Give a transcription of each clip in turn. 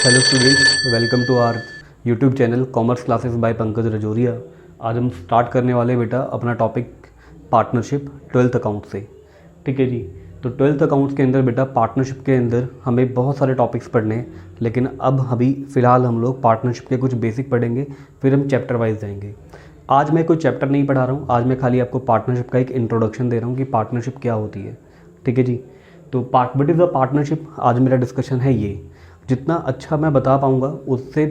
Hello students, welcome to our YouTube channel commerce classes by Pankaj Rajauria. आज हम start करने वाले बेटा अपना टॉपिक पार्टनरशिप 12th अकाउंट से। ठीक है जी। तो 12th अकाउंट्स के अंदर बेटा पार्टनरशिप के अंदर हमें बहुत सारे टॉपिक्स पढ़ने हैं, लेकिन अब अभी फ़िलहाल हम लोग पार्टनरशिप के कुछ बेसिक पढ़ेंगे, फिर हम चैप्टर वाइज जाएंगे। आज मैं कोई चैप्टर नहीं पढ़ा रहा हूँ, आज मैं खाली आपको पार्टनरशिप का एक इंट्रोडक्शन दे रहा हूँ कि पार्टनरशिप क्या होती है। ठीक है जी। तो व्हाट इज़ द पार्टनरशिप, आज मेरा डिस्कशन है ये। जितना अच्छा मैं बता पाऊँगा उससे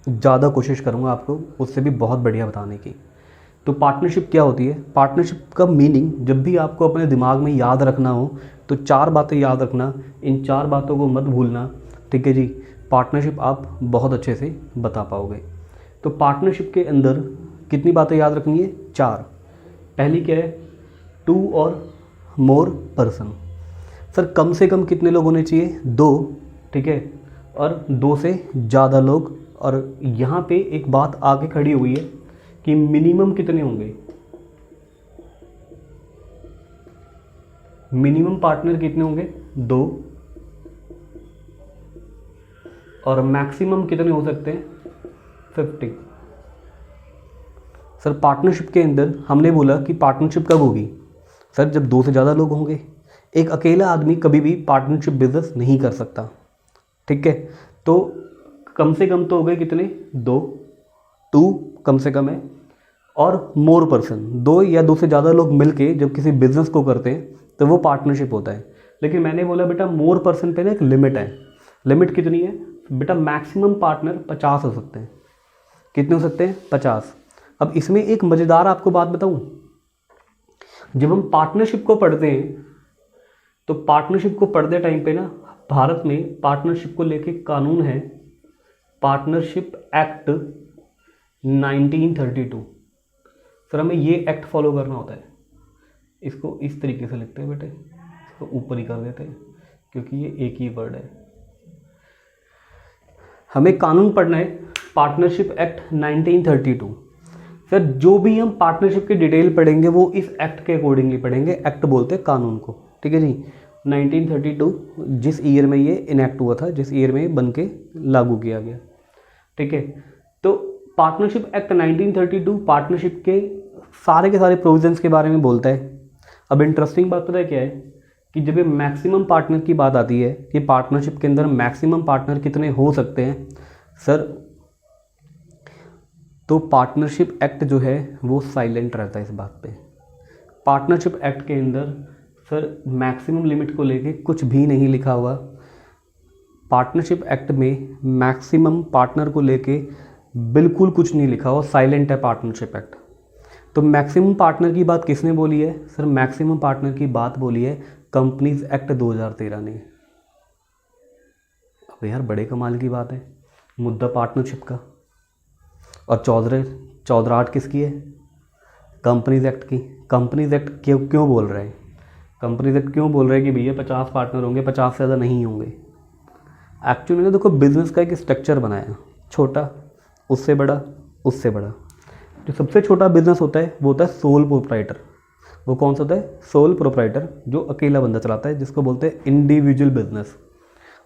ज़्यादा कोशिश करूँगा आपको उससे भी बहुत बढ़िया बताने की। तो पार्टनरशिप क्या होती है? पार्टनरशिप का मीनिंग जब भी आपको अपने दिमाग में याद रखना हो तो 4 बातें याद रखना, इन 4 बातों को मत भूलना। ठीक है जी। पार्टनरशिप आप बहुत अच्छे से बता पाओगे। तो पार्टनरशिप के अंदर कितनी बातें याद रखनी है? 4। पहली क्या है? 2 और मोर पर्सन। सर कम से कम कितने लोग होने चाहिए? 2। ठीक है। और 2 से ज़्यादा लोग। और यहाँ पे एक बात आके खड़ी हुई है कि मिनिमम कितने होंगे? मिनिमम पार्टनर कितने होंगे? 2। और मैक्सिमम कितने हो सकते हैं? 50। सर पार्टनरशिप के अंदर हमने बोला कि पार्टनरशिप कब होगी? सर जब 2 से ज़्यादा लोग होंगे। एक अकेला आदमी कभी भी पार्टनरशिप बिजनेस नहीं कर सकता। ठीक है। तो कम से कम तो हो गए कितने? 2 कम से कम है। और मोर पर्सन, 2 या 2 से ज़्यादा लोग मिलके जब किसी बिजनेस को करते हैं तो वो पार्टनरशिप होता है। लेकिन मैंने बोला बेटा मोर पर्सन पे ना एक लिमिट है। लिमिट कितनी है बेटा? मैक्सिमम पार्टनर 50 हो सकते हैं। कितने हो सकते हैं? 50। अब इसमें एक मज़ेदार आपको बात बताऊं, जब हम पार्टनरशिप को पढ़ते हैं तो पार्टनरशिप को पढ़ते टाइम पे ना भारत में पार्टनरशिप को लेके कानून है, पार्टनरशिप एक्ट 1932। सर हमें ये एक्ट फॉलो करना होता है। इसको इस तरीके से लिखते हैं बेटे, इसको ऊपर ही कर देते हैं क्योंकि ये एक ही वर्ड है। हमें कानून पढ़ना है पार्टनरशिप एक्ट 1932। सर जो भी हम पार्टनरशिप की डिटेल पढ़ेंगे वो इस एक्ट के अकॉर्डिंगली पढ़ेंगे। एक्ट बोलते हैं कानून को। ठीक है जी। 1932 जिस ईयर में ये इनेक्ट हुआ था, जिस ईयर में ये बन के लागू किया गया। ठीक है। तो पार्टनरशिप एक्ट 1932 पार्टनरशिप के सारे प्रोविजंस के बारे में बोलता है। अब इंटरेस्टिंग बात पता है क्या है कि जब ये मैक्सिमम पार्टनर की बात आती है कि पार्टनरशिप के अंदर मैक्सिमम पार्टनर कितने हो सकते हैं सर, तो पार्टनरशिप एक्ट जो है वो साइलेंट रहता है इस बात पे। पार्टनरशिप एक्ट के अंदर सर मैक्सिमम लिमिट को लेके कुछ भी नहीं लिखा हुआ। पार्टनरशिप एक्ट में मैक्सिमम पार्टनर को लेके बिल्कुल कुछ नहीं लिखा हुआ, साइलेंट है पार्टनरशिप एक्ट। तो मैक्सिमम पार्टनर की बात किसने बोली है? सर मैक्सिमम पार्टनर की बात बोली है कंपनीज एक्ट 2013 ने। अब यार बड़े कमाल की बात है, मुद्दा पार्टनरशिप का। और 14 किसकी है? कंपनीज एक्ट की। कंपनीज एक्ट क्यों बोल रहे हैं? कंपनीज एक्ट क्यों बोल रहे हैं कि भैया 50 पार्टनर होंगे, 50 से ज़्यादा नहीं होंगे? एक्चुअली ना देखो, बिजनेस का एक स्ट्रक्चर बनाया, छोटा, उससे बड़ा, उससे बड़ा। जो सबसे छोटा बिजनेस होता है वो होता है सोल प्रोप्राइटर। वो कौन सा होता है? सोल प्रोप्राइटर, जो अकेला बंदा चलाता है, जिसको बोलते हैं इंडिविजुअल बिजनेस।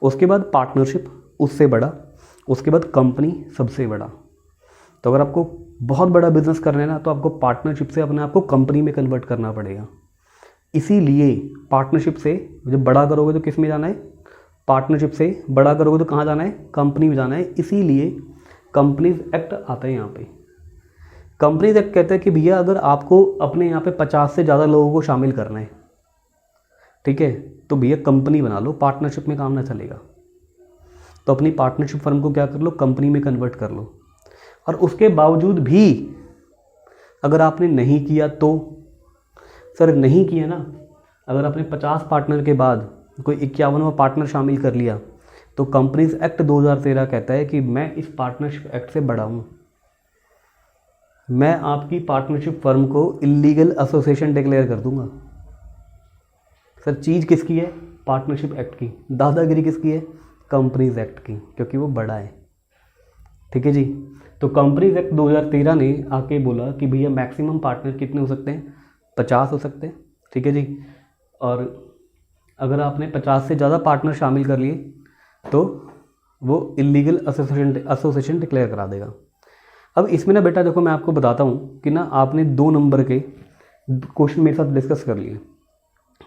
उसके बाद पार्टनरशिप, उससे बड़ा। उसके बाद कंपनी, सबसे बड़ा। तो अगर आपको बहुत बड़ा बिजनेस करना है ना तो आपको पार्टनरशिप से अपने आप को कंपनी में कन्वर्ट करना पड़ेगा। इसीलिए पार्टनरशिप से जब बड़ा करोगे तो किस में जाना है? पार्टनरशिप से बड़ा करोगे तो कहाँ जाना है? कंपनी में जाना है। इसीलिए कंपनीज एक्ट आता है यहाँ पे। कंपनीज एक्ट कहता है कि भैया अगर आपको अपने यहाँ पे 50 से ज़्यादा लोगों को शामिल करना है, ठीक है, तो भैया कंपनी बना लो, पार्टनरशिप में काम ना चलेगा। तो अपनी पार्टनरशिप फर्म को क्या कर लो? कंपनी में कन्वर्ट कर लो। और उसके बावजूद भी अगर आपने नहीं किया तो सर नहीं किया ना, अगर आपने 50 पार्टनर के बाद कोई 51वां पार्टनर शामिल कर लिया तो कंपनीज एक्ट 2013 कहता है कि मैं इस पार्टनरशिप एक्ट से बड़ा हूँ, मैं आपकी पार्टनरशिप फर्म को इलीगल एसोसिएशन डिक्लेयर कर दूंगा। सर चीज़ किसकी है? पार्टनरशिप एक्ट की। दादागिरी किसकी है? कंपनीज एक्ट की, क्योंकि वो बड़ा है। ठीक है जी। तो कंपनीज एक्ट 2013 ने आके बोला कि भैया मैक्सिमम पार्टनर कितने हो सकते हैं? 50 हो सकते हैं। ठीक है जी। और अगर आपने 50 से ज़्यादा पार्टनर शामिल कर लिए तो वो इलीगल एसोसिएशन डिक्लेयर करा देगा। अब इसमें ना बेटा देखो मैं आपको बताता हूँ कि ना आपने 2 नंबर के क्वेश्चन मेरे साथ डिस्कस कर लिए।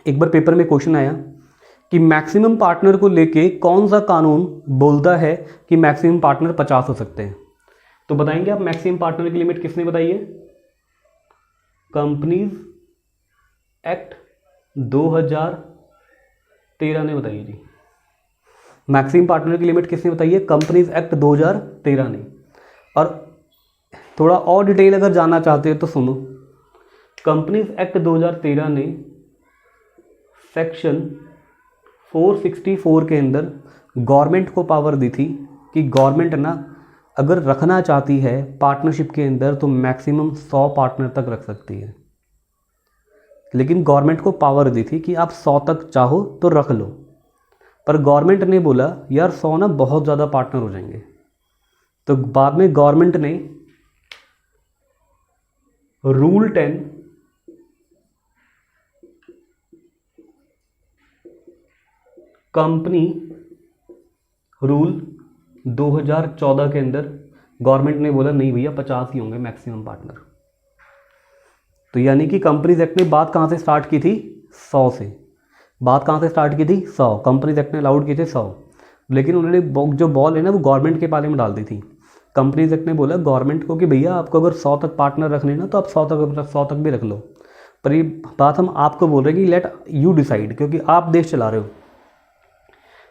एक बार पेपर में क्वेश्चन आया कि मैक्सिमम पार्टनर को लेके कौन सा कानून बोलता है कि मैक्सिमम पार्टनर 50 हो सकते हैं। तो बताएंगे आप मैक्सिमम पार्टनर की लिमिट किसने बताई है? कंपनीज एक्ट 2013 ने बताई है जी। मैक्सिमम पार्टनर की लिमिट किसने बताई है? कंपनीज एक्ट 2013 ने। और थोड़ा और डिटेल अगर जानना चाहते हो तो सुनो, कंपनीज एक्ट 2013 ने सेक्शन 464 के अंदर गवर्नमेंट को पावर दी थी कि गवर्नमेंट ना अगर रखना चाहती है पार्टनरशिप के अंदर तो मैक्सिमम 100 पार्टनर तक रख सकती है। लेकिन गवर्नमेंट को पावर दी थी कि आप 100 तक चाहो तो रख लो, पर गवर्नमेंट ने बोला यार 100 ना बहुत ज़्यादा पार्टनर हो जाएंगे। तो बाद में गवर्नमेंट ने रूल 10 कंपनी रूल 2014 के अंदर गवर्नमेंट ने बोला नहीं भैया 50 ही होंगे मैक्सिमम पार्टनर। तो यानी कि कंपनीज एक्ट ने बात कहाँ से स्टार्ट की थी? 100 से। बात कहाँ से स्टार्ट की थी? 100। कंपनीज एक्ट ने अलाउड किए थे 100, लेकिन उन्होंने जो बॉल है ना वो गवर्नमेंट के पाले में डाल दी थी। कंपनीज एक्ट ने बोला गवर्नमेंट को कि भैया आपको अगर 100 तक पार्टनर रखने ना तो आप 100 तक भी रख लो, पर ये बात हम आपको बोल रहे हैं कि लेट यू डिसाइड, क्योंकि आप देश चला रहे हो।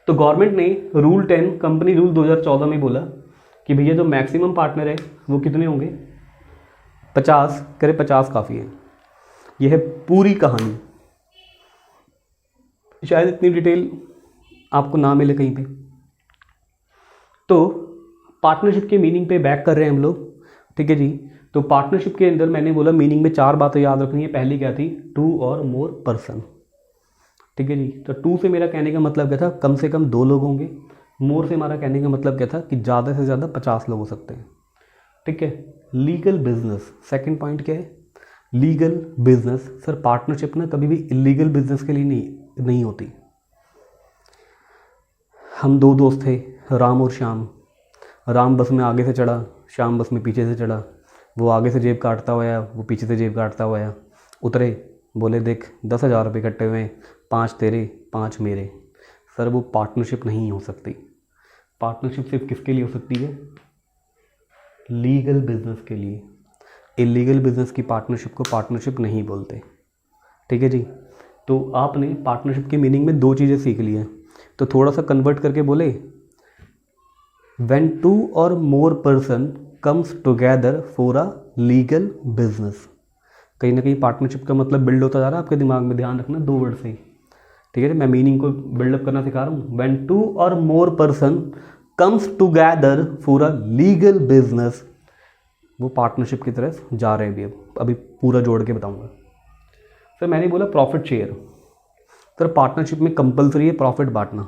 तो गवर्नमेंट ने रूल 10 कंपनी रूल 2014 में बोला कि भैया जो मैक्सिमम पार्टनर है वो कितने होंगे? 50। करे 50 काफ़ी है। यह है पूरी कहानी। शायद इतनी डिटेल आपको ना मिले कहीं पे। तो पार्टनरशिप के मीनिंग पे बैक कर रहे हैं हम लोग, ठीक है जी। तो पार्टनरशिप के अंदर मैंने बोला मीनिंग में 4 बातें याद रखनी है। पहली क्या थी? 2 और मोर पर्सन, ठीक है जी। तो 2 से मेरा कहने का मतलब क्या था? कम से कम 2 लोग होंगे। मोर से हमारा कहने का मतलब क्या था? कि ज़्यादा से ज़्यादा 50 लोग हो सकते हैं, ठीक है। लीगल बिजनेस, सेकंड पॉइंट क्या है? Legal business. सर पार्टनरशिप ना कभी भी इलीगल बिजनेस के लिए नहीं होती। हम 2 दोस्त थे, राम और श्याम। राम बस में आगे से चढ़ा, श्याम बस में पीछे से चढ़ा। वो आगे से जेब काटता हुआ, वो पीछे से जेब काटता हुआ उतरे। बोले देख 10,000 रुपये इकट्ठे हुए, 5 तेरे 5 मेरे। सर वो पार्टनरशिप नहीं हो सकती। पार्टनरशिप सिर्फ किसके लिए हो सकती है? लीगल बिजनेस के लिए। इलीगल बिजनेस की पार्टनरशिप को पार्टनरशिप नहीं बोलते, ठीक है जी। तो आपने पार्टनरशिप की मीनिंग में 2 चीज़ें सीख ली हैं। तो थोड़ा सा कन्वर्ट करके बोले, व्हेन 2 और more person comes together for a legal business. कहीं ना कहीं पार्टनरशिप का मतलब बिल्ड होता जा रहा है आपके दिमाग में, ध्यान रखना 2 वर्ड से ही, ठीक है। मैं मीनिंग को बिल्डअप करना सिखा रहा हूँ। व्हेन 2 और more person comes together for a legal business, वो पार्टनरशिप की तरफ जा रहे हैं भी। अभी पूरा जोड़ के बताऊंगा। सर मैंने बोला प्रॉफिट शेयर। सर पार्टनरशिप में कंपलसरी है प्रॉफिट बांटना।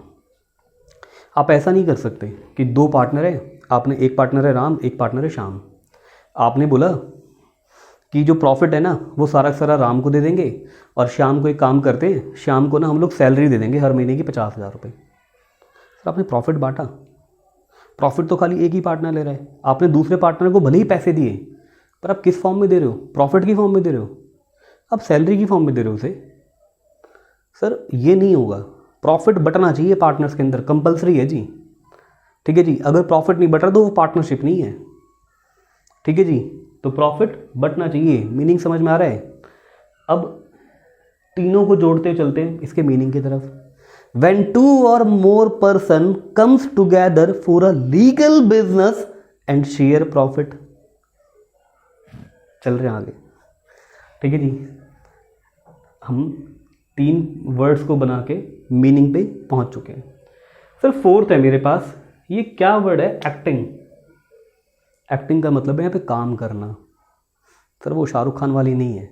आप ऐसा नहीं कर सकते कि 2 पार्टनर है, आपने एक पार्टनर है राम, एक पार्टनर है श्याम। आपने बोला कि जो प्रॉफिट है ना वो सारा राम को दे देंगे और श्याम को एक काम करते हैं, श्याम को ना हम लोग सैलरी दे देंगे हर महीने की 50,000 रुपये। सर आपने प्रॉफिट बांटा। प्रॉफिट तो खाली एक ही पार्टनर ले रहा है। आपने दूसरे पार्टनर को भले ही पैसे दिए, पर आप किस फॉर्म में दे रहे हो? प्रॉफिट की फॉर्म में दे रहे हो, आप सैलरी की फॉर्म में दे रहे हो उसे। सर ये नहीं होगा। प्रॉफिट बटना चाहिए पार्टनर्स के अंदर, कंपलसरी है जी, ठीक है जी। अगर प्रॉफिट नहीं बट रहा तो वो पार्टनरशिप नहीं है, ठीक है जी। तो प्रॉफिट बटना चाहिए। मीनिंग समझ में आ रहा है? अब तीनों को जोड़ते चलते हैं इसके मीनिंग की तरफ। When 2 or more person comes together for a legal business and share profit। चल रहे हैं आगे, ठीक है जी। हम 3 वर्ड्स को बना के मीनिंग पे पहुंच चुके हैं। सर 4th है मेरे पास, ये क्या वर्ड है? एक्टिंग। एक्टिंग का मतलब है यहाँ पे काम करना। सर वो शाहरुख खान वाली नहीं है।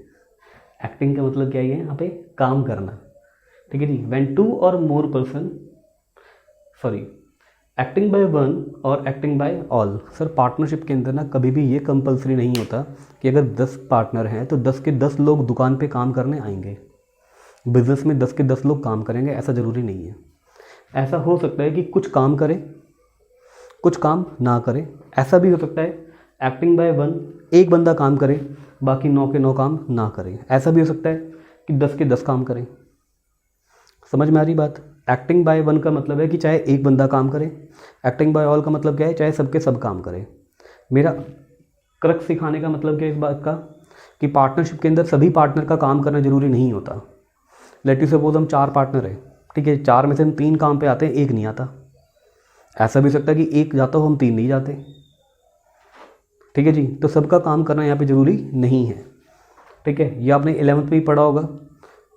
एक्टिंग का मतलब क्या है? यहाँ पे काम करना, ठीक है जी। व्हेन 2 और more person, sorry, acting by 1 और acting by all. Sir partnership के अंदर ना कभी भी ये कंपलसरी नहीं होता कि अगर 10 पार्टनर हैं तो 10 के 10 लोग दुकान पे काम करने आएंगे। बिजनेस में 10 के 10 लोग काम करेंगे, ऐसा ज़रूरी नहीं है। ऐसा हो सकता है कि कुछ काम करें कुछ काम ना करे। ऐसा भी हो सकता है एक्टिंग बाय वन, एक बंदा काम करे बाकी 9 के 9 काम ना करे। ऐसा भी हो सकता है कि 10 के 10 काम करें। समझ में आ रही बात? एक्टिंग बाय वन का मतलब है कि चाहे एक बंदा काम करे, एक्टिंग बाय ऑल का मतलब क्या है, चाहे सबके सब काम करें। मेरा क्रक्स सिखाने का मतलब क्या है इस बात का, कि पार्टनरशिप के अंदर सभी पार्टनर का काम करना जरूरी नहीं होता। लेट यू सपोज हम 4 पार्टनर हैं, ठीक है, 4 में से हम 3 काम पे आते हैं, एक नहीं आता। ऐसा भी हो सकता है कि एक जाता हो, हम 3 नहीं जाते। ठीक है जी, तो सबका काम करना यहाँ पे ज़रूरी नहीं है। ठीक है, ये आपने 11th में ही पढ़ा होगा,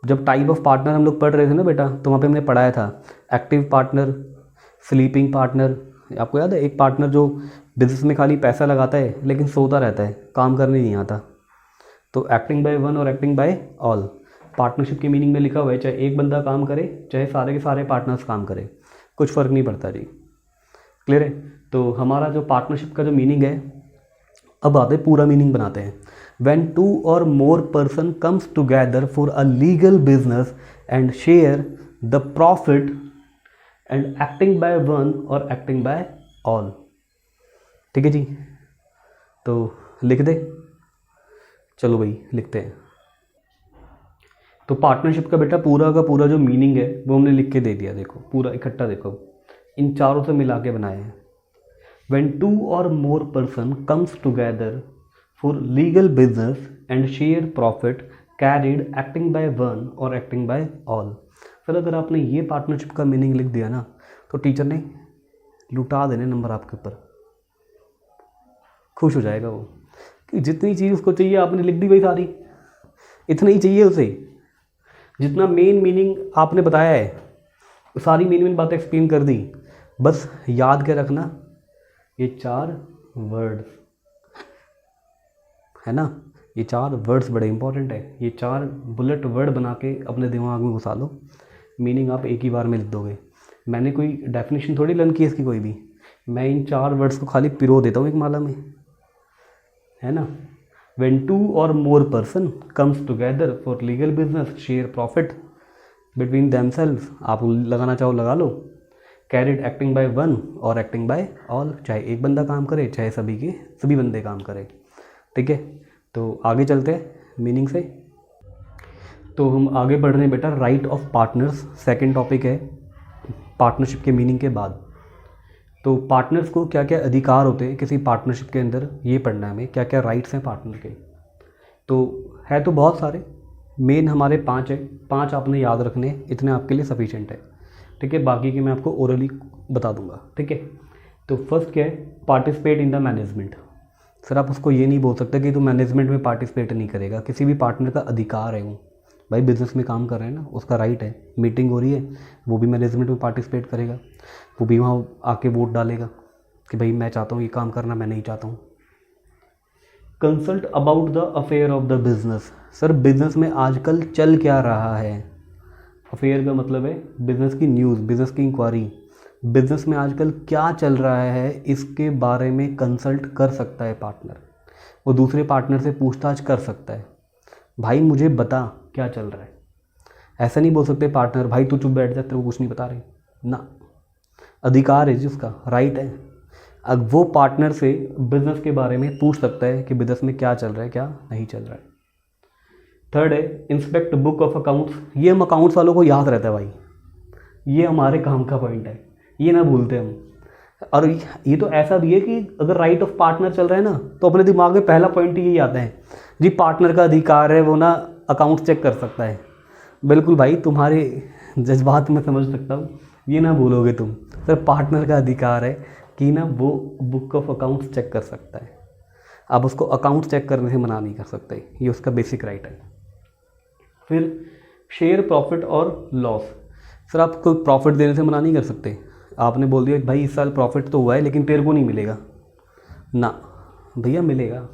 जब टाइप ऑफ पार्टनर हम लोग पढ़ रहे थे ना बेटा, तो वहाँ पे हमने पढ़ाया था एक्टिव पार्टनर, स्लीपिंग पार्टनर। आपको याद है, एक पार्टनर जो बिजनेस में खाली पैसा लगाता है लेकिन सोता रहता है, काम करने नहीं आता। तो एक्टिंग बाय वन और एक्टिंग बाय ऑल पार्टनरशिप की मीनिंग में लिखा हुआ है, चाहे एक बंदा काम करे चाहे सारे के सारे पार्टनर्स काम करें, कुछ फ़र्क नहीं पड़ता जी। क्लियर है? तो हमारा जो पार्टनरशिप का जो मीनिंग है, अब आते पूरा मीनिंग बनाते हैं। When 2 or more person comes together for a legal business and share the profit and acting by one or acting by all। ठीक है जी, तो लिख दे, चलो भाई लिखते हैं। तो पार्टनरशिप का बेटा पूरा का पूरा जो मीनिंग है वो हमने लिख के दे दिया। देखो पूरा इकट्ठा, देखो इन चारों से मिला के बनाए हैं। When 2 or more person comes together for legal business and share profit carried acting by one or acting by all। Sir अगर आपने ये पार्टनरशिप का मीनिंग लिख दिया ना, तो टीचर ने लुटा देने नंबर आपके ऊपर, खुश हो जाएगा वो कि जितनी चीज़ उसको चाहिए आपने लिख दी भाई सारी, इतना ही चाहिए उसे। जितना मेन मीनिंग आपने बताया है सारी मेन बातें एक्सप्लेन कर दी। बस याद क्या रखना, ये 4 वर्ड्स है ना, ये 4 वर्ड्स बड़े इंपॉर्टेंट है। ये 4 बुलेट वर्ड बना के अपने दिमाग में घुसा लो, मीनिंग आप एक ही बार में लिख दोगे। मैंने कोई डेफिनेशन थोड़ी लर्न की है इसकी कोई भी, मैं इन 4 वर्ड्स को खाली पिरो देता हूँ एक माला में, है ना। When 2 or more person comes together for legal business share profit between themselves, आप लगाना चाहो लगा लो। कैरिड एक्टिंग बाय वन और एक्टिंग बाय ऑल, चाहे एक बंदा काम करे चाहे सभी बंदे काम करें। ठीक है, तो आगे चलते हैं मीनिंग से। तो हम आगे बढ़ रहे हैं बेटा, right of partners second topic है पार्टनरशिप के मीनिंग के बाद। तो पार्टनर्स को क्या क्या अधिकार होते हैं किसी पार्टनरशिप के अंदर, ये पढ़ना है हमें, क्या क्या राइट्स हैं पार्टनर के। तो है तो बहुत सारे, मेन हमारे 5 है, 5 आपने याद रखने, इतने आपके लिए सफिशिएंट है। ठीक है, बाकी के मैं आपको ओरली बता दूंगा। ठीक है, तो फर्स्ट क्या है, participate in the management. Sir आप उसको ये नहीं बोल सकते कि तू मैनेजमेंट में पार्टिसिपेट नहीं करेगा, किसी भी पार्टनर का अधिकार है वो, भाई बिजनेस में काम कर रहे हैं ना, उसका राइट है। मीटिंग हो रही है, वो भी मैनेजमेंट में पार्टिसिपेट करेगा, वो भी वहाँ आके वोट डालेगा कि भाई मैं चाहता हूँ ये काम करना, मैं नहीं चाहता हूँ। Consult about the affair of the business. Sir business में आजकल चल क्या रहा है, अफेयर का मतलब है बिजनेस की न्यूज़, बिजनेस की इंक्वायरी, बिजनेस में आजकल क्या चल रहा है इसके बारे में कंसल्ट कर सकता है पार्टनर। वो दूसरे पार्टनर से पूछताछ कर सकता है, भाई मुझे बता क्या चल रहा है। ऐसा नहीं बोल सकते पार्टनर भाई तू चुप बैठ जा, तेरे को कुछ नहीं बता रही ना, अधिकार है जिसका, राइट है। अब वो पार्टनर से बिजनेस के बारे में पूछ सकता है कि बिजनेस में क्या चल रहा है क्या नहीं चल रहा है। थर्ड है इंस्पेक्ट बुक ऑफ अकाउंट्स। ये हम अकाउंट्स वालों को याद रहता है भाई, ये हमारे काम का पॉइंट है, ये ना भूलते हम। और ये तो ऐसा भी है कि अगर राइट ऑफ पार्टनर चल रहा है ना, तो अपने दिमाग में पहला पॉइंट यही आता है जी, पार्टनर का अधिकार है वो ना अकाउंट चेक कर सकता है। बिल्कुल भाई, तुम्हारे जज्बात में समझ सकता हूँ, ये ना भूलोगे तुम। सर पार्टनर का अधिकार है कि ना वो बुक ऑफ अकाउंट्स चेक कर सकता है, आप उसको अकाउंट चेक करने से मना नहीं कर सकते, ये उसका बेसिक राइट है। फिर शेयर प्रॉफिट और लॉस। सर आप कोई प्रॉफिट देने से मना नहीं कर सकते, आपने बोल दिया भाई इस साल प्रॉफिट तो हुआ है लेकिन तेरे को नहीं मिलेगा ना, भैया मिलेगा,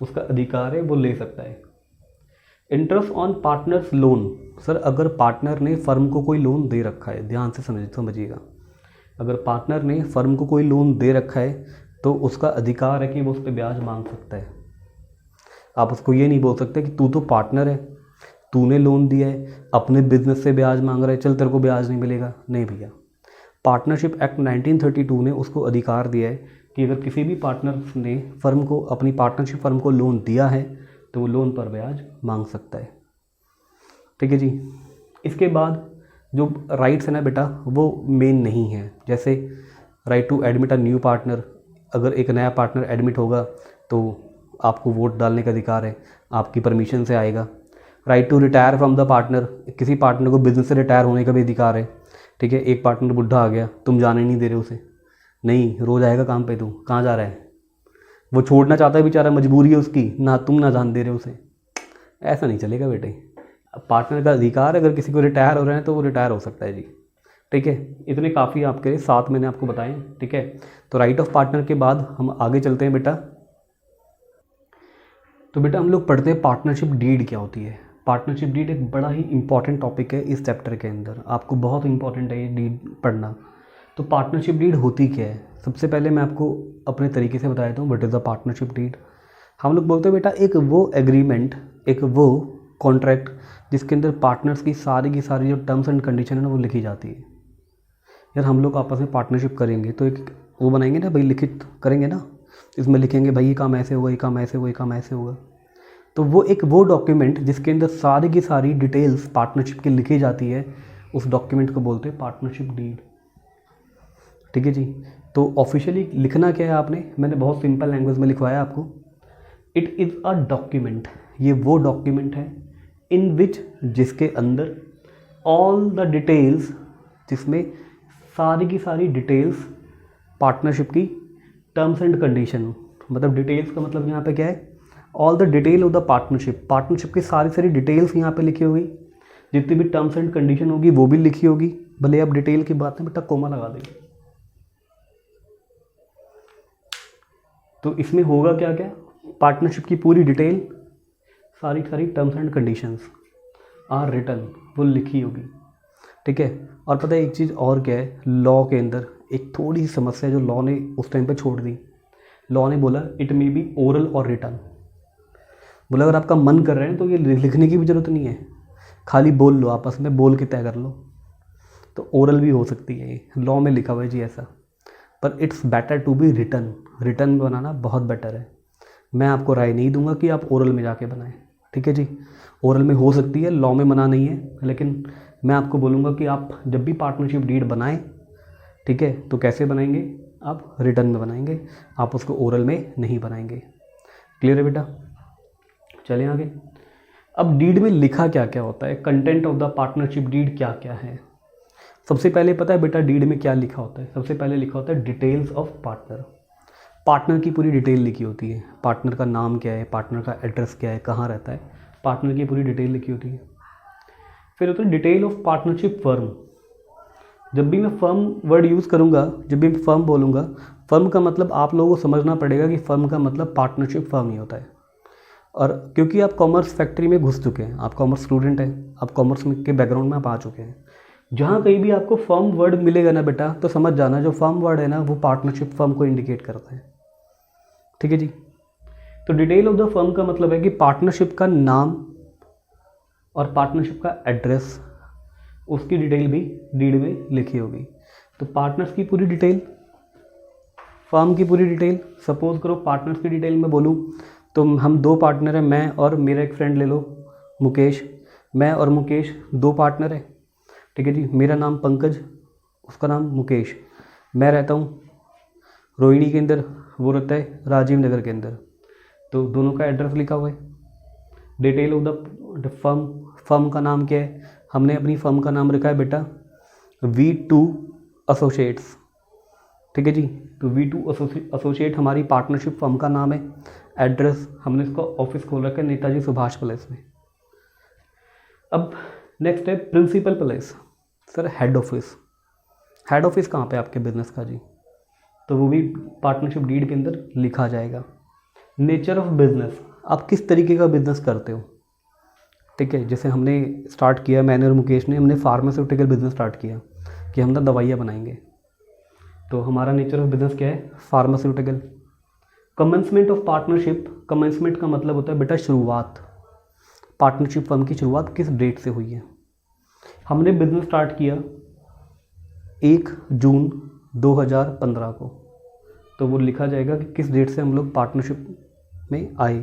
उसका अधिकार है, वो ले सकता है। Interest on partners loan. Sir अगर पार्टनर ने फर्म को कोई लोन दे रखा है, ध्यान से समझिएगा, अगर पार्टनर ने फर्म को कोई लोन दे रखा है तो उसका अधिकार है कि वो उस पर ब्याज मांग सकता है। आप उसको ये नहीं बोल सकते कि तू तो पार्टनर है, तूने लोन दिया है, अपने बिजनेस से ब्याज मांग रहा है, चल तेरे को ब्याज नहीं मिलेगा, नहीं भैया। पार्टनरशिप एक्ट 1932 ने उसको अधिकार दिया है कि अगर किसी भी पार्टनर ने फर्म को, अपनी पार्टनरशिप फर्म को लोन दिया है तो वो लोन पर ब्याज मांग सकता है। ठीक है जी। इसके बाद जो राइट्स है ना बेटा वो मेन नहीं है, जैसे right to admit a new partner, अगर एक नया पार्टनर एडमिट होगा तो आपको वोट डालने का अधिकार है, आपकी परमिशन से आएगा। Right to retire from the partner, किसी पार्टनर को बिजनेस से रिटायर होने का भी अधिकार है। ठीक है, एक पार्टनर बुढ़ा आ गया, तुम जाने नहीं दे रहे उसे, नहीं रोज़ आएगा काम पे, तू कहाँ जा रहा है, वो छोड़ना चाहता है बेचारा, मजबूरी है उसकी, ना तुम ना जान दे रहे उसे, ऐसा नहीं चलेगा बेटे। पार्टनर का अधिकार, अगर किसी को रिटायर हो रहे हैं तो वो रिटायर हो सकता है जी। ठीक है, इतने काफ़ी आपके लिए 7 मैंने आपको बताए। ठीक है, तो राइट ऑफ पार्टनर के बाद हम आगे चलते हैं बेटा। तो बेटा हम लोग पढ़ते हैं पार्टनरशिप डीड क्या होती है। पार्टनरशिप डीड एक बड़ा ही इंपॉर्टेंट टॉपिक है इस चैप्टर के अंदर, आपको बहुत इंपॉर्टेंट है ये डीड पढ़ना। तो पार्टनरशिप डीड होती क्या है, सबसे पहले मैं आपको अपने तरीके से बता देता हूँ what is the partnership deed. हम लोग बोलते हैं बेटा एक वो एग्रीमेंट, एक वो कॉन्ट्रैक्ट जिसके अंदर पार्टनर्स की सारी जो टर्म्स एंड कंडीशन है ना वो लिखी जाती है। यार हम लोग आपस में पार्टनरशिप करेंगे तो एक वो बनाएंगे ना भाई, लिखित करेंगे ना, इसमें लिखेंगे भाई ये काम ऐसे होगा, ये काम ऐसे होगा, ये काम ऐसे होगा। तो वो एक वो डॉक्यूमेंट जिसके अंदर सारी की सारी डिटेल्स पार्टनरशिप की लिखी जाती है, उस डॉक्यूमेंट को बोलते हैं पार्टनरशिप डीड। ठीक है जी। तो ऑफिशियली लिखना क्या है आपने, मैंने बहुत सिंपल लैंग्वेज में लिखवाया आपको। इट इज़ अ डॉक्यूमेंट, ये वो डॉक्यूमेंट है इन विच, जिसके अंदर ऑल द डिटेल्स, जिसमें सारी की सारी डिटेल्स पार्टनरशिप की टर्म्स एंड कंडीशन, मतलब डिटेल्स का मतलब यहाँ पे क्या है, all the detail of the partnership, partnership की सारी डिटेल्स यहाँ पे लिखी होगी, जितनी भी टर्म्स एंड कंडीशन होगी वो भी लिखी होगी। भले आप डिटेल की बात में बेटा कोमा लगा देंगे। तो इसमें होगा क्या क्या, पार्टनरशिप की पूरी डिटेल, सारी terms and conditions are written, वो लिखी होगी। ठीक है, और पता है एक चीज़ और क्या है, लॉ के अंदर एक थोड़ी सी समस्या जो लॉ ने उस टाइम पे छोड़ दी। लॉ ने बोला इट मे बी ओरल और रिटन, बोला अगर आपका मन कर रहे हैं तो ये लिखने की भी ज़रूरत नहीं है, खाली बोल लो, आपस में बोल के तय कर लो। तो ओरल भी हो सकती है, ये लॉ में लिखा हुआ है जी ऐसा, पर it's better to be written, written में बनाना बहुत बेटर है। मैं आपको राय नहीं दूंगा कि आप ओरल में जाके बनाएं। ठीक है जी, ओरल में हो सकती है, लॉ में मना नहीं है, लेकिन मैं आपको बोलूँगा कि आप जब भी पार्टनरशिप डीड बनाएं, ठीक है, तो कैसे बनाएंगे, आप रिटन में बनाएंगे, आप उसको ओरल में नहीं बनाएंगे। क्लियर है बेटा, चलें आगे। अब डीड में लिखा क्या क्या होता है, content of the partnership deed क्या क्या है। सबसे पहले पता है बेटा डीड में क्या लिखा होता है, सबसे पहले लिखा होता है डिटेल्स ऑफ पार्टनर, पार्टनर की पूरी डिटेल लिखी होती है, पार्टनर का नाम क्या है, पार्टनर का एड्रेस क्या है, कहाँ रहता है, पार्टनर की पूरी डिटेल लिखी होती है। फिर होता है डिटेल ऑफ पार्टनरशिप फर्म। जब भी मैं फर्म वर्ड यूज़ करूँगा, जब भी मैं फर्म बोलूँगा, फर्म का मतलब आप लोगों को समझना पड़ेगा कि फर्म का मतलब पार्टनरशिप फर्म ही होता है। और क्योंकि आप कॉमर्स फैक्ट्री में घुस चुके हैं, आप कॉमर्स स्टूडेंट हैं, आप कॉमर्स के बैकग्राउंड में आप आ चुके हैं, जहाँ कहीं भी आपको फर्म वर्ड मिलेगा ना बेटा, तो समझ जाना जो फर्म वर्ड है ना वो पार्टनरशिप फर्म को इंडिकेट करता है। ठीक है जी। तो डिटेल ऑफ द फर्म का मतलब है कि पार्टनरशिप का नाम और पार्टनरशिप का एड्रेस, उसकी डिटेल भी डीड में लिखी होगी। तो पार्टनर्स की पूरी डिटेल, फर्म की पूरी डिटेल, सपोज करो पार्टनर्स की डिटेल में बोलूँ तो हम 2 पार्टनर हैं, मैं और मेरा एक फ्रेंड ले लो मुकेश, मैं और मुकेश 2 पार्टनर हैं। ठीक है जी, मेरा नाम पंकज, उसका नाम मुकेश, मैं रहता हूँ रोहिणी के अंदर, वो रहता है राजीव नगर के अंदर, तो दोनों का एड्रेस लिखा हुआ है। Detail of the firm, firm का नाम क्या है, हमने अपनी फर्म का नाम रखा है बेटा V2 एसोसिएट्स। ठीक है जी, तो V2 एसोसिएट हमारी पार्टनरशिप फर्म का नाम है। एड्रेस हमने इसका ऑफिस खोल रखा है नेताजी सुभाष पैलेस में। अब नेक्स्ट है principal place. Sir head office, head office कहाँ पे आपके बिजनेस का जी, तो वो भी पार्टनरशिप डीड के अंदर लिखा जाएगा। नेचर ऑफ बिजनेस, आप किस तरीके का बिजनेस करते हो। ठीक है, जैसे हमने स्टार्ट किया, मैंने और मुकेश ने, हमने फार्मास्यूटिकल बिजनेस स्टार्ट किया कि हम ना दवाइयाँ बनाएंगे, तो हमारा नेचर ऑफ बिजनेस क्या है, pharmaceutical. Commencement of partnership, commencement का मतलब होता है बेटा शुरुआत, पार्टनरशिप फर्म की शुरुआत किस डेट से हुई है। हमने बिजनेस स्टार्ट किया 1 जून 2015 को, तो वो लिखा जाएगा कि किस डेट से हम लोग पार्टनरशिप में आए।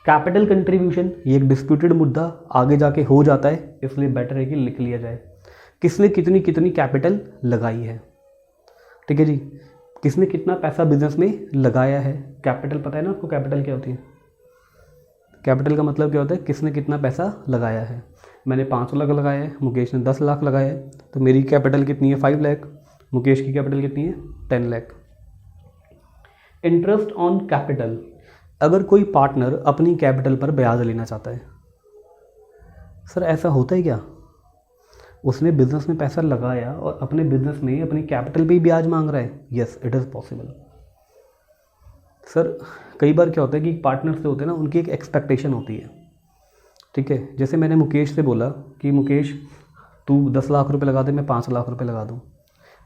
कैपिटल कंट्रीब्यूशन, ये एक डिस्प्यूटेड मुद्दा आगे जाके हो जाता है, इसलिए बेटर है कि लिख लिया जाए किसने कितनी कितनी कैपिटल लगाई है। ठीक है जी, किसने कितना पैसा बिजनेस में लगाया है। कैपिटल पता है ना आपको, कैपिटल क्या होती है? कैपिटल का मतलब क्या होता है? किसने कितना पैसा लगाया है। मैंने 5 लाख लगाया है, मुकेश ने 10 लाख लगाया है, तो मेरी कैपिटल कितनी है? 5 लाख। मुकेश की कैपिटल कितनी है? 10 लाख। इंटरेस्ट ऑन कैपिटल, अगर कोई पार्टनर अपनी कैपिटल पर ब्याज लेना चाहता है, सर ऐसा होता है क्या? उसने बिजनेस में पैसा लगाया और अपने बिजनेस में अपनी कैपिटल पे ही ब्याज मांग रहा है। Yes, it is possible. Sir कई बार क्या होता है कि पार्टनर से होते हैं ना, उनकी एक एक्सपेक्टेशन होती है। ठीक है, जैसे मैंने मुकेश से बोला कि मुकेश तू 10 लाख रुपए लगा दे, मैं 5 लाख रुपए लगा दूँ।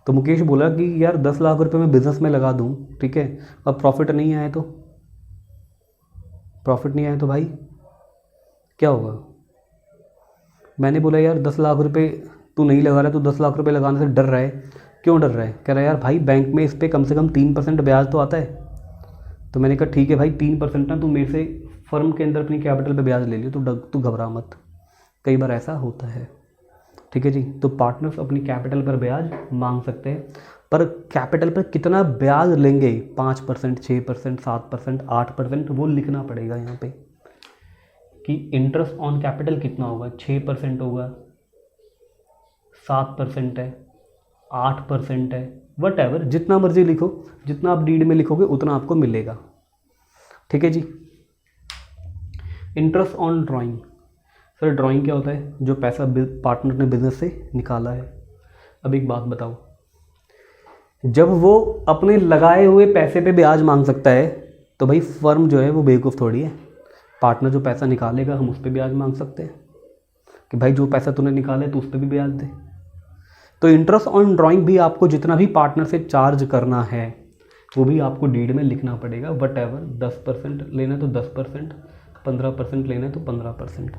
तो मुकेश बोला कि यार 10 लाख रुपए मैं बिज़नेस में लगा दूँ, ठीक है, अब प्रॉफिट नहीं आए तो? प्रॉफिट नहीं आए तो भाई क्या होगा? मैंने बोला यार 10 लाख रुपए तू नहीं लगा रहा है, तू 10 लाख रुपए लगाने से डर रहा है। क्यों डर रहा है? कह रहा है यार भाई बैंक में इस पर कम से कम 3% ब्याज तो आता है। तो मैंने कहा ठीक है भाई 3% ना तू मेरे से फर्म के अंदर अपनी कैपिटल पे ब्याज ले लियो, तू घबरा मत। कई बार ऐसा होता है। ठीक है जी, तो पार्टनर्स अपनी कैपिटल पर ब्याज मांग सकते हैं, पर कैपिटल पर कितना ब्याज लेंगे, 5%, 6%, 7%, 8%, वो लिखना पड़ेगा यहाँ पे कि इंटरेस्ट ऑन कैपिटल कितना होगा। 6% होगा, 7% है, 8% है, वट एवर, जितना मर्जी लिखो, जितना आप डीड में लिखोगे उतना आपको मिलेगा। ठीक है जी। Interest on drawing, sir drawing क्या होता है? जो पैसा पार्टनर ने बिजनेस से निकाला है। अब एक बात बताओ, जब वो अपने लगाए हुए पैसे पे ब्याज मांग सकता है तो भाई फर्म जो है वो बेवकूफ़ थोड़ी है। पार्टनर जो पैसा निकालेगा हम उस पर ब्याज मांग सकते हैं कि भाई जो पैसा तूने निकाला है तो उस पर भी ब्याज दे। तो इंटरेस्ट ऑन ड्राइंग भी आपको जितना भी पार्टनर से चार्ज करना है वो भी आपको डीड में लिखना पड़ेगा। वट एवर, 10% लेना है तो 10%, 15% लेना है तो 15%।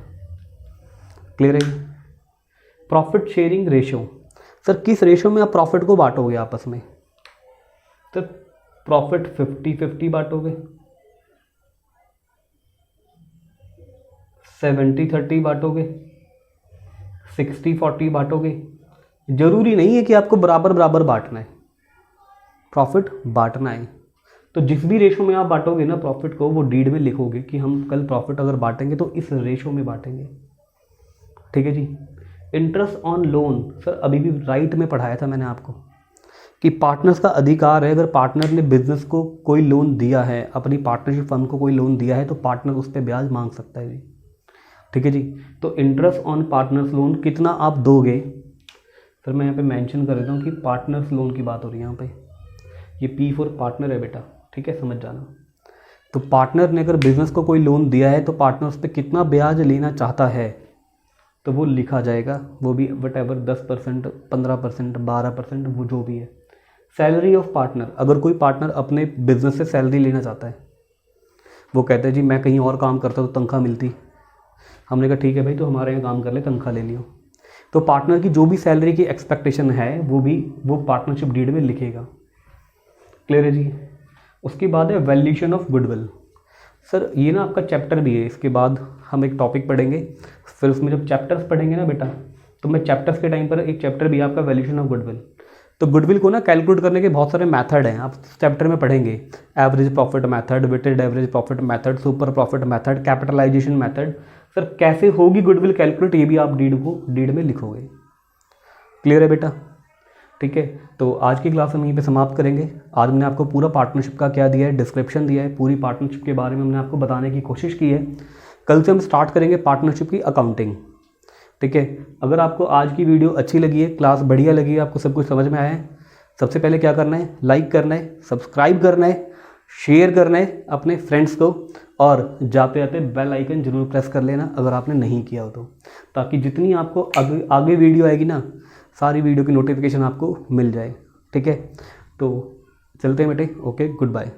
क्लियर है? प्रॉफिट शेयरिंग रेशो, सर किस रेशो में आप प्रॉफिट को बांटोगे आपस में? तो प्रॉफिट 50-50 बांटोगे, 70-30 बांटोगे, 60-40 बांटोगे। जरूरी नहीं है कि आपको बराबर बराबर बांटना है, प्रॉफिट बांटना है। तो जिस भी रेशो में आप बांटोगे ना प्रॉफिट को, वो डीड में लिखोगे कि हम कल प्रॉफिट अगर बांटेंगे तो इस रेशो में बांटेंगे। ठीक है जी। इंटरेस्ट ऑन लोन, सर अभी भी राइट में पढ़ाया था मैंने आपको कि पार्टनर्स का अधिकार है, अगर पार्टनर ने बिजनेस को कोई लोन दिया है, अपनी पार्टनरशिप फर्म को कोई लोन दिया है तो पार्टनर उस पर ब्याज मांग सकता है जी। ठीक है जी। तो इंटरेस्ट ऑन पार्टनर्स लोन कितना आप दोगे? सर मैं यहाँ पे मेंशन कर देता हूँ कि पार्टनर्स लोन की बात हो रही है यहाँ पे, ये P फॉर पार्टनर है बेटा, ठीक है, समझ जाना। तो पार्टनर ने अगर बिजनेस को कोई लोन दिया है तो पार्टनर उस पर कितना ब्याज लेना चाहता है तो वो लिखा जाएगा, वो भी वट एवर 10%, 15%, 12%, वो जो भी है। सैलरी ऑफ पार्टनर, अगर कोई पार्टनर अपने बिजनेस से सैलरी लेना चाहता है, वो कहते हैं जी मैं कहीं और काम करता तो तनख्वाह मिलती, हमने कहा ठीक है भाई तो हमारे यहाँ काम कर ले, तनख्वाह ले लियो। तो पार्टनर की जो भी सैलरी की एक्सपेक्टेशन है वो पार्टनरशिप डीड में लिखेगा। क्लियर है जी। उसके बाद है वैल्यूएशन ऑफ गुडविल। सर ये ना आपका चैप्टर भी है, इसके बाद हम एक टॉपिक पढ़ेंगे, फिर उसमें जब चैप्टर्स पढ़ेंगे ना बेटा, तो मैं चैप्टर्स के टाइम पर एक चैप्टर भी है आपका वैल्यूएशन ऑफ गुडविल। तो गुडविल को ना कैलकुलेट करने के बहुत सारे मेथड हैं, आप चैप्टर में पढ़ेंगे। Average profit method, weighted average profit method, super profit method, capitalisation method. Sir कैसे होगी गुडविल कैलकुलेट, ये भी आप डीड में लिखोगे। क्लियर है बेटा? ठीक है, तो आज की क्लास हम यहीं पे समाप्त करेंगे। आज मैंने आपको पूरा पार्टनरशिप का क्या दिया है, डिस्क्रिप्शन दिया है, पूरी पार्टनरशिप के बारे में हमने आपको बताने की कोशिश की है। कल से हम स्टार्ट करेंगे पार्टनरशिप की अकाउंटिंग। ठीक है, अगर आपको आज की वीडियो अच्छी लगी है, क्लास बढ़िया लगी है, आपको सब कुछ समझ में आया है, सबसे पहले क्या करना है, लाइक करना है, सब्सक्राइब करना है, शेयर करना है अपने फ्रेंड्स को, और जाते जाते बेल आइकन जरूर प्रेस कर लेना अगर आपने नहीं किया हो तो, ताकि जितनी आपको आगे वीडियो आएगी ना, सारी वीडियो की नोटिफिकेशन आपको मिल जाए। ठीक है, तो चलते हैं बेटे, ओके, गुड बाय।